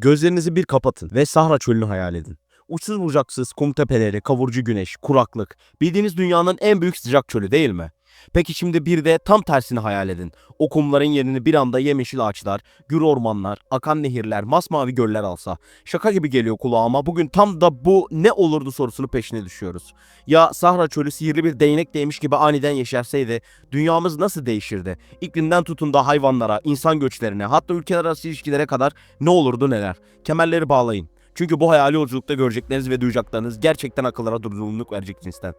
Gözlerinizi bir kapatın ve Sahra çölünü hayal edin. Uçsuz bucaksız kum tepeleri, kavurucu güneş, kuraklık. Bildiğiniz dünyanın en büyük sıcak çölü değil mi? Peki şimdi bir de tam tersini hayal edin. O kumların yerini bir anda yemyeşil ağaçlar, gür ormanlar, akan nehirler, masmavi göller alsa. Şaka gibi geliyor kulağıma. Bugün tam da bu ne olurdu sorusunu peşine düşüyoruz. Ya Sahra çölü sihirli bir değnek değmiş gibi aniden yeşerseydi dünyamız nasıl değişirdi? İklimden tutun da hayvanlara, insan göçlerine, hatta ülkeler arası ilişkilere kadar ne olurdu neler? Kemerleri bağlayın. Çünkü bu hayali yolculukta görecekleriniz ve duyacaklarınız gerçekten akıllara durgunluk verecek cinsten.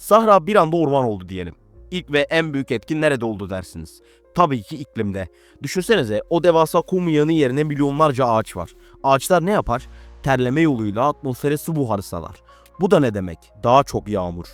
Sahra bir anda orman oldu diyelim. İlk ve en büyük etkin nerede oldu dersiniz? Tabii ki iklimde. Düşünsenize o devasa kum yığını yerine milyonlarca ağaç var. Ağaçlar ne yapar? Terleme yoluyla atmosfere su buharı salar. Bu da ne demek? Daha çok yağmur.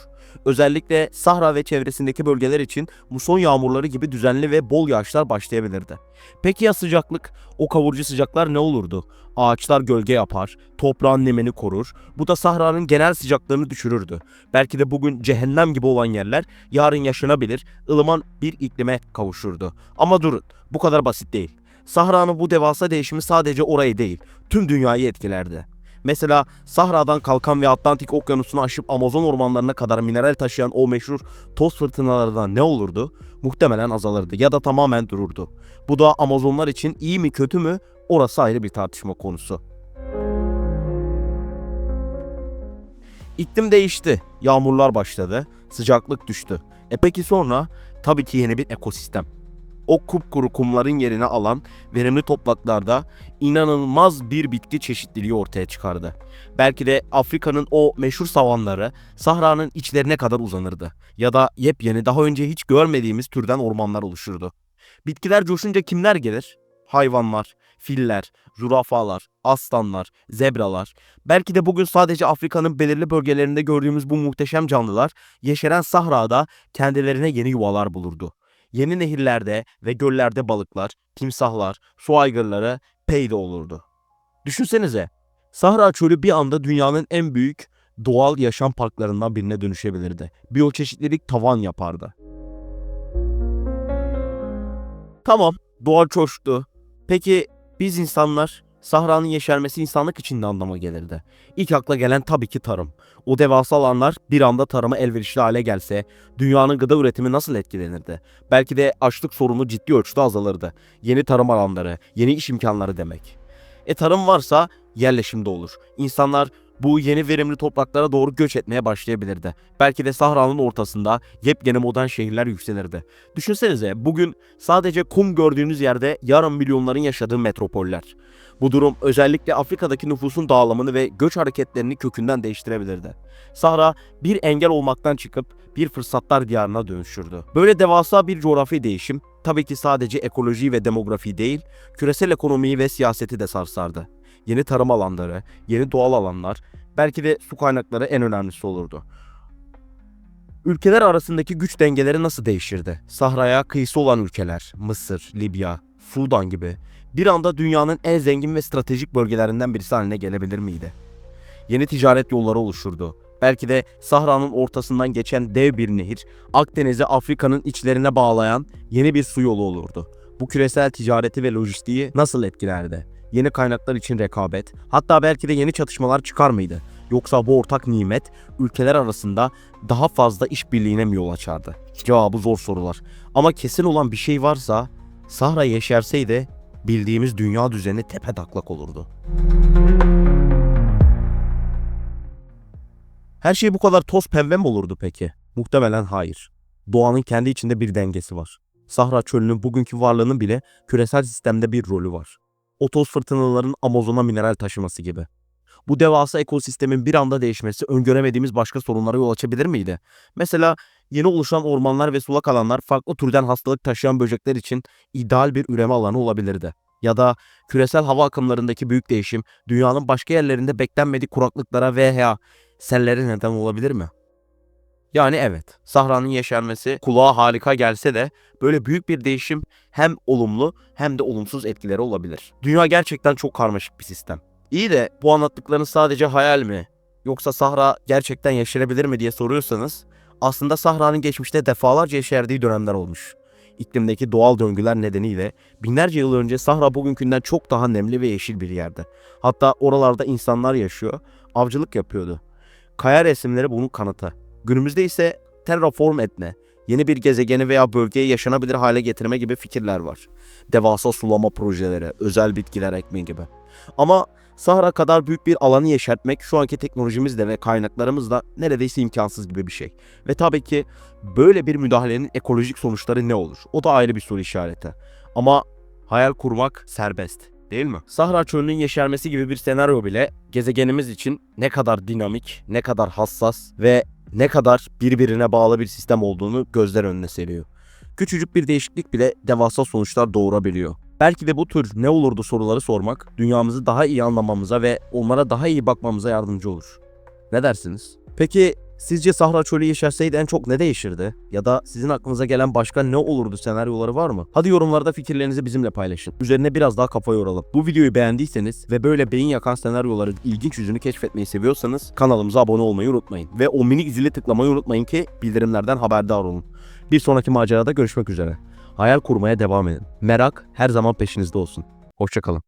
Özellikle Sahra ve çevresindeki bölgeler için muson yağmurları gibi düzenli ve bol yağışlar başlayabilirdi. Peki ya sıcaklık? O kavurucu sıcaklar ne olurdu? Ağaçlar gölge yapar, toprağın nemini korur. Bu da Sahra'nın genel sıcaklığını düşürürdü. Belki de bugün cehennem gibi olan yerler yarın yaşanabilir, ılıman bir iklime kavuşurdu. Ama durun, bu kadar basit değil. Sahra'nın bu devasa değişimi sadece orayı değil, tüm dünyayı etkilerdi. Mesela Sahra'dan kalkan ve Atlantik Okyanusu'nu aşıp Amazon ormanlarına kadar mineral taşıyan o meşhur toz fırtınalardan ne olurdu? Muhtemelen azalırdı ya da tamamen dururdu. Bu da Amazonlar için iyi mi kötü mü? Orası ayrı bir tartışma konusu. İklim değişti, yağmurlar başladı, sıcaklık düştü. Peki sonra? Tabii ki yeni bir ekosistem. O kupkuru kumların yerini alan verimli topraklarda inanılmaz bir bitki çeşitliliği ortaya çıkardı. Belki de Afrika'nın o meşhur savanları Sahra'nın içlerine kadar uzanırdı. Ya da yepyeni daha önce hiç görmediğimiz türden ormanlar oluşurdu. Bitkiler coşunca kimler gelir? Hayvanlar, filler, zürafalar, aslanlar, zebralar. Belki de bugün sadece Afrika'nın belirli bölgelerinde gördüğümüz bu muhteşem canlılar yeşeren sahrada kendilerine yeni yuvalar bulurdu. Yeni nehirlerde ve göllerde balıklar, timsahlar, su aygırları peyda olurdu. Düşünsenize, Sahra Çölü bir anda dünyanın en büyük doğal yaşam parklarından birine dönüşebilirdi. Biyoçeşitlilik tavan yapardı. Tamam, doğa coştu. Peki biz insanlar, Sahra'nın yeşermesi insanlık için ne anlama gelirdi? İlk akla gelen tabii ki tarım. O devasa alanlar bir anda tarıma elverişli hale gelse, dünyanın gıda üretimi nasıl etkilenirdi? Belki de açlık sorunu ciddi ölçüde azalırdı. Yeni tarım alanları, yeni iş imkanları demek. Tarım varsa yerleşim de olur. İnsanlar bu yeni verimli topraklara doğru göç etmeye başlayabilirdi. Belki de Sahra'nın ortasında yepyeni modern şehirler yükselirdi. Düşünsenize bugün sadece kum gördüğünüz yerde yarın milyonların yaşadığı metropoller. Bu durum özellikle Afrika'daki nüfusun dağılımını ve göç hareketlerini kökünden değiştirebilirdi. Sahra bir engel olmaktan çıkıp bir fırsatlar diyarına dönüşürdü. Böyle devasa bir coğrafi değişim tabii ki sadece ekoloji ve demografi değil, küresel ekonomiyi ve siyaseti de sarsardı. Yeni tarım alanları, yeni doğal alanlar, belki de su kaynakları en önemlisi olurdu. Ülkeler arasındaki güç dengeleri nasıl değişirdi? Sahraya kıyısı olan ülkeler, Mısır, Libya, Sudan gibi bir anda dünyanın en zengin ve stratejik bölgelerinden birisi haline gelebilir miydi? Yeni ticaret yolları oluşurdu. Belki de Sahra'nın ortasından geçen dev bir nehir, Akdeniz'i Afrika'nın içlerine bağlayan yeni bir su yolu olurdu. Bu küresel ticareti ve lojistiği nasıl etkilerdi? Yeni kaynaklar için rekabet, hatta belki de yeni çatışmalar çıkar mıydı? Yoksa bu ortak nimet ülkeler arasında daha fazla işbirliğine mi yol açardı? Cevabı zor sorular. Ama kesin olan bir şey varsa, Sahra yeşerseydi bildiğimiz dünya düzeni tepetaklak olurdu. Her şey bu kadar toz pembe mi olurdu peki? Muhtemelen hayır. Doğanın kendi içinde bir dengesi var. Sahra çölünün bugünkü varlığının bile küresel sistemde bir rolü var. O toz fırtınaların Amazon'a mineral taşıması gibi. Bu devasa ekosistemin bir anda değişmesi öngöremediğimiz başka sorunlara yol açabilir miydi? Mesela yeni oluşan ormanlar ve sulak alanlar farklı türden hastalık taşıyan böcekler için ideal bir üreme alanı olabilirdi. Ya da küresel hava akımlarındaki büyük değişim dünyanın başka yerlerinde beklenmedik kuraklıklara veya sellere neden olabilir mi? Yani evet, Sahra'nın yeşermesi kulağa harika gelse de böyle büyük bir değişim hem olumlu hem de olumsuz etkileri olabilir. Dünya gerçekten çok karmaşık bir sistem. İyi de bu anlattıklarınız sadece hayal mi? Yoksa Sahra gerçekten yeşerebilir mi diye soruyorsanız aslında Sahra'nın geçmişte defalarca yeşerdiği dönemler olmuş. iklimdeki doğal döngüler nedeniyle binlerce yıl önce Sahra bugünkünden çok daha nemli ve yeşil bir yerde. Hatta oralarda insanlar yaşıyor, avcılık yapıyordu. Kaya resimleri bunun kanıtı. Günümüzde ise terraform etme, yeni bir gezegeni veya bölgeyi yaşanabilir hale getirme gibi fikirler var. Devasa sulama projeleri, özel bitkiler ekme gibi. Ama Sahra kadar büyük bir alanı yeşertmek şu anki teknolojimizle ve kaynaklarımızla neredeyse imkansız gibi bir şey. Ve tabii ki böyle bir müdahalenin ekolojik sonuçları ne olur? O da ayrı bir soru işareti. Ama hayal kurmak serbest, değil mi? Sahra çölünün yeşermesi gibi bir senaryo bile gezegenimiz için ne kadar dinamik, ne kadar hassas ve ne kadar birbirine bağlı bir sistem olduğunu gözler önüne seriyor. Küçücük bir değişiklik bile devasa sonuçlar doğurabiliyor. Belki de bu tür ne olurdu soruları sormak dünyamızı daha iyi anlamamıza ve onlara daha iyi bakmamıza yardımcı olur. Ne dersiniz? Peki sizce Sahra çölü yeşerseydi en çok ne değişirdi? Ya da sizin aklınıza gelen başka ne olurdu senaryoları var mı? Hadi yorumlarda fikirlerinizi bizimle paylaşın. Üzerine biraz daha kafa yoralım. Bu videoyu beğendiyseniz ve böyle beyin yakan senaryoların ilginç yüzünü keşfetmeyi seviyorsanız kanalımıza abone olmayı unutmayın. Ve o minik zili tıklamayı unutmayın ki bildirimlerden haberdar olun. Bir sonraki macerada görüşmek üzere. Hayal kurmaya devam edin. Merak her zaman peşinizde olsun. Hoşça kalın.